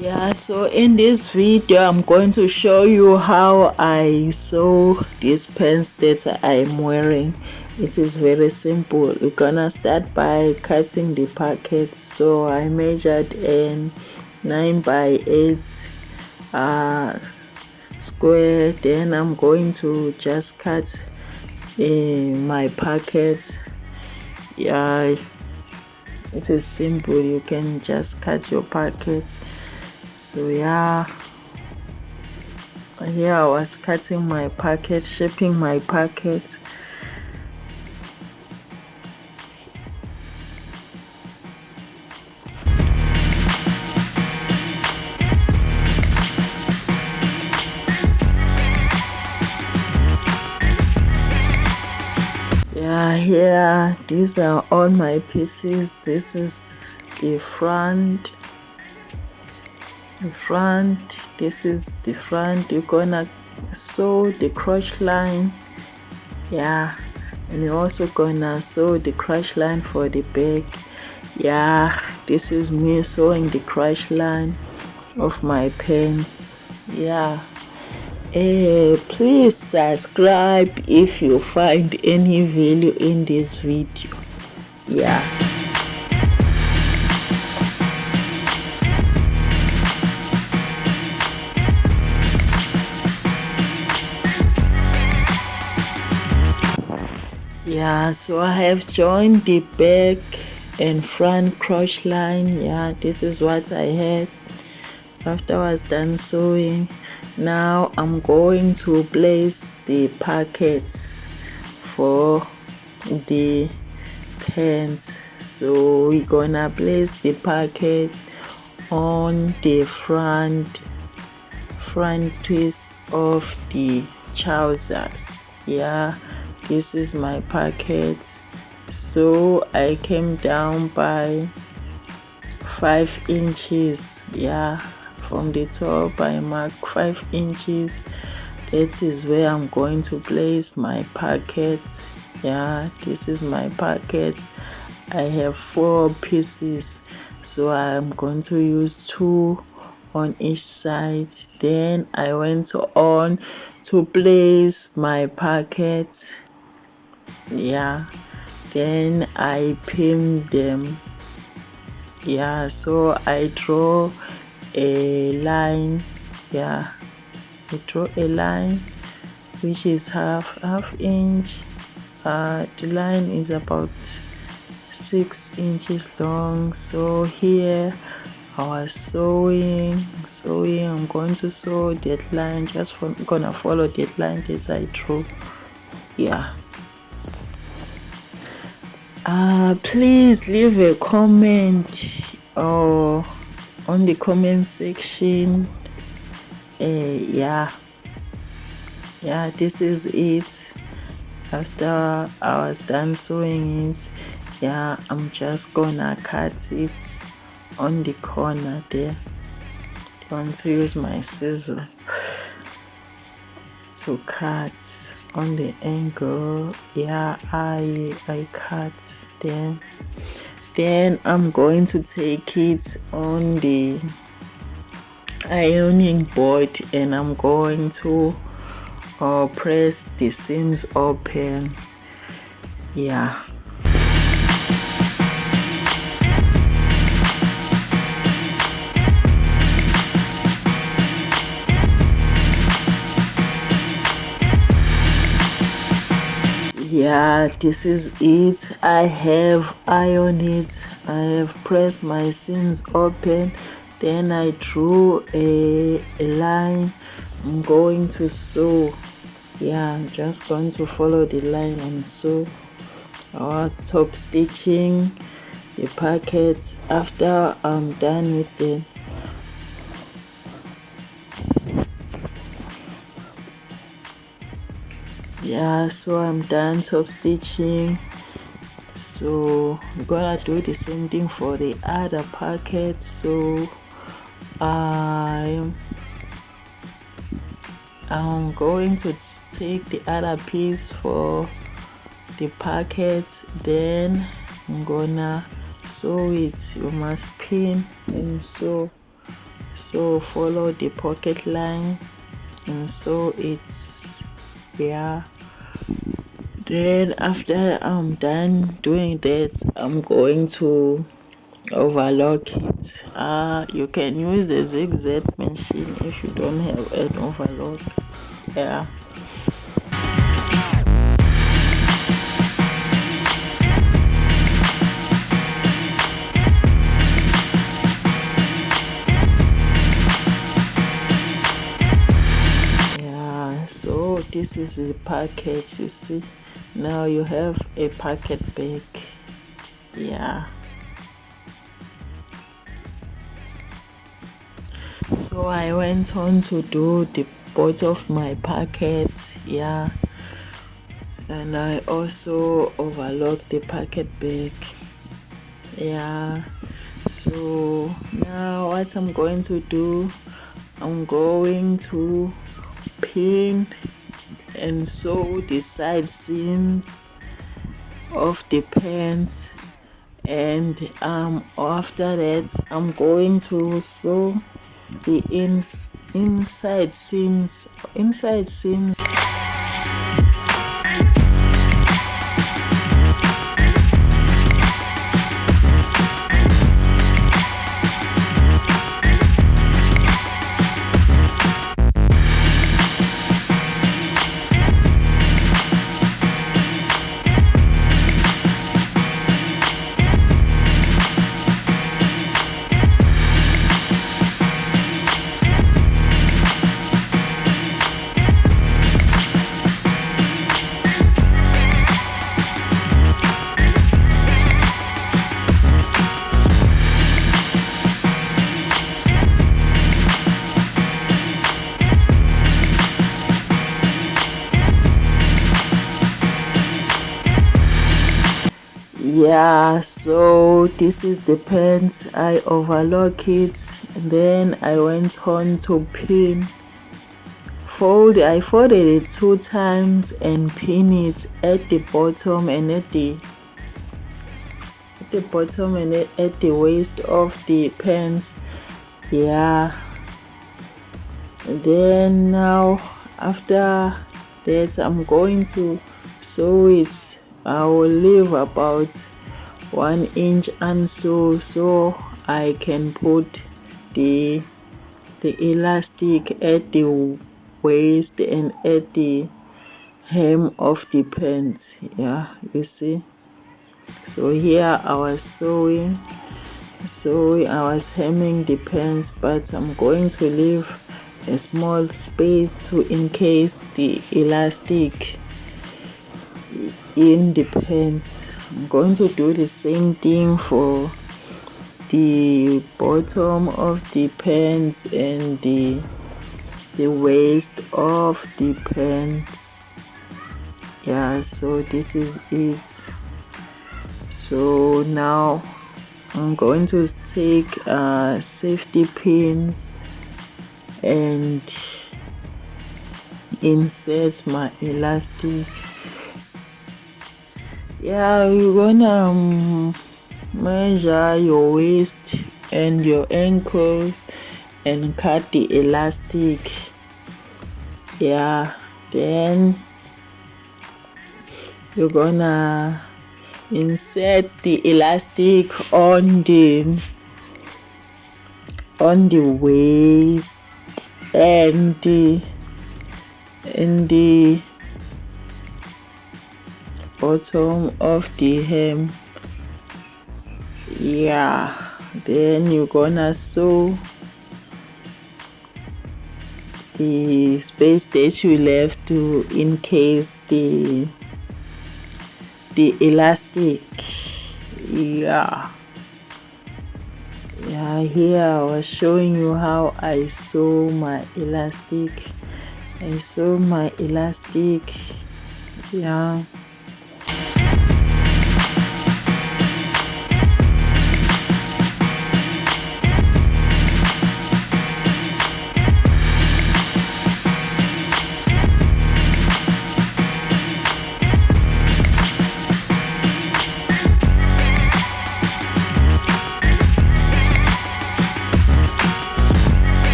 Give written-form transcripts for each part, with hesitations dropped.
Yeah, so in this video I'm going to show you how I sew these pants that I'm wearing. It is very simple. We're gonna start by cutting the pockets. So I measured in 9 by 8 square. Then I'm going to just cut my pockets. Yeah, it is simple. You can just cut your pockets. So yeah, here I was cutting my packet, shaping my packet. Yeah, here these are all my pieces. This is the front. This is the front. You're gonna sew the crotch line. Yeah, and you're also gonna sew the crotch line for the back. Yeah, this is me sewing the crotch line of my pants. Yeah, please subscribe if you find any value in this video. Yeah. Yeah, so I have joined the back and front crotch line. Yeah, this is what I had after I was done sewing. Now I'm going to place the pockets for the pants. So we're gonna place the pockets on the front piece of the trousers. Yeah, this is my pocket. So I came down by 5 inches. Yeah, from the top I marked 5 inches. That is where I'm going to place my pocket. Yeah, this is my pocket. I have 4 pieces, so I'm going to use 2 on each side. Then I went on to place my pocket. Yeah, then I pinned them. Yeah, so I draw a line. Yeah, I draw a line which is half inch. The line is about 6 inches long. So here I was sewing. I'm going to sew that line, gonna follow that line that I drew. Yeah. Please leave a comment or on the comment section. Yeah, this is it. After I was done sewing it, yeah, I'm just gonna cut it on the corner there. I want to use my scissors to cut on the angle. Yeah, I cut. Then I'm going to take it on the ironing board and I'm going to press the seams open. Yeah. Yeah, this is it. I have ironed it. I have pressed my seams open. Then I drew a line. I'm going to sew. Yeah, I'm just going to follow the line and sew. I was top stitching the pockets after I'm done with them. Yeah, so I'm done top stitching. So I'm gonna do the same thing for the other pocket. So I'm going to take the other piece for the pocket. Then I'm gonna sew it. You must pin and sew. so follow the pocket line and sew it. Yeah, then after I'm done doing that, I'm going to overlock it. You can use a zigzag machine if you don't have an overlock. Yeah, so this is the packet. You see, now you have a packet bag. Yeah, so I went on to do the both of my packets. Yeah, and I also overlocked the packet bag. Yeah, so now what I'm going to do, I'm going to pin and sew the side seams of the pants, and after that I'm going to sew the inside seams. Yeah, so this is the pants. I overlock it, and then I went on to pin. I folded it 2 times and pin it at the bottom and at the waist of the pants. Yeah, and then now after that I'm going to sew it. I will leave about 1 inch and so I can put the elastic at the waist and at the hem of the pants. Yeah, you see, so here I was sewing, I was hemming the pants, but I'm going to leave a small space to encase the elastic in the pants. I'm going to do the same thing for the bottom of the pants and the waist of the pants. Yeah, so this is it. So now I'm going to take safety pins and insert my elastic. Yeah, you're gonna measure your waist and your ankles and cut the elastic. Yeah, then you're gonna insert the elastic on the waist and the bottom of the hem. Yeah, then you're gonna sew the space that you left to encase the elastic. Yeah, here I was showing you how I sew my elastic. Yeah.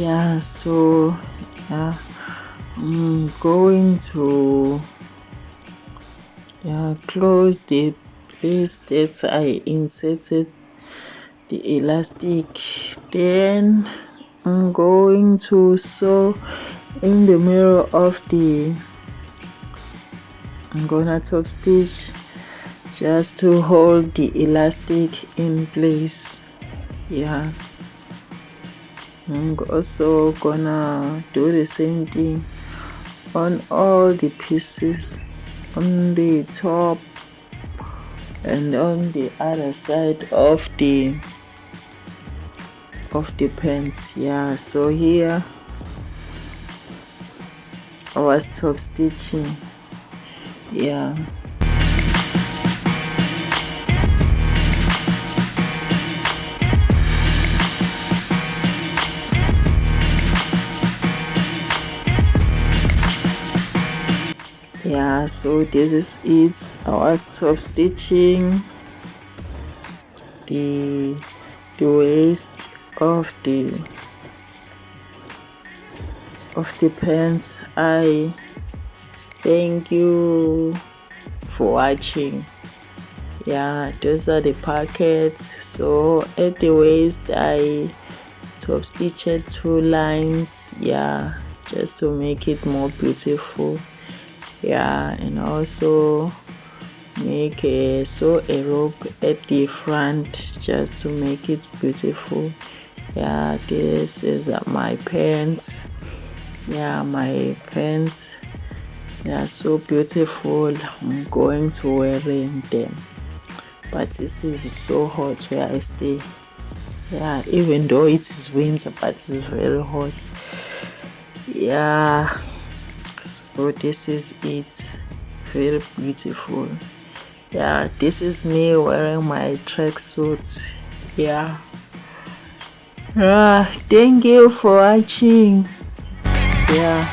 Yeah, so yeah, I'm going to close the place that I inserted the elastic. Then I'm going to sew in the middle of the, I'm gonna top stitch just to hold the elastic in place. Yeah, I'm also gonna do the same thing on all the pieces, on the top and on the other side of the pants. Yeah, so here I was top stitching. Yeah, yeah, so this is it. I was top stitching the waist of the pants. I thank you for watching. Yeah, those are the pockets. So at the waist I top stitched 2 lines, yeah, just to make it more beautiful. Yeah, and also make a rope at the front just to make it beautiful. Yeah, this is my pants. Yeah, my pants, they are so beautiful. I'm going to wearing them, but this is so hot where I stay. Yeah, even though it is winter, but it's very hot. Yeah, so this is it. Very beautiful. Yeah, this is me wearing my tracksuit. Yeah. Thank you for watching. Yeah.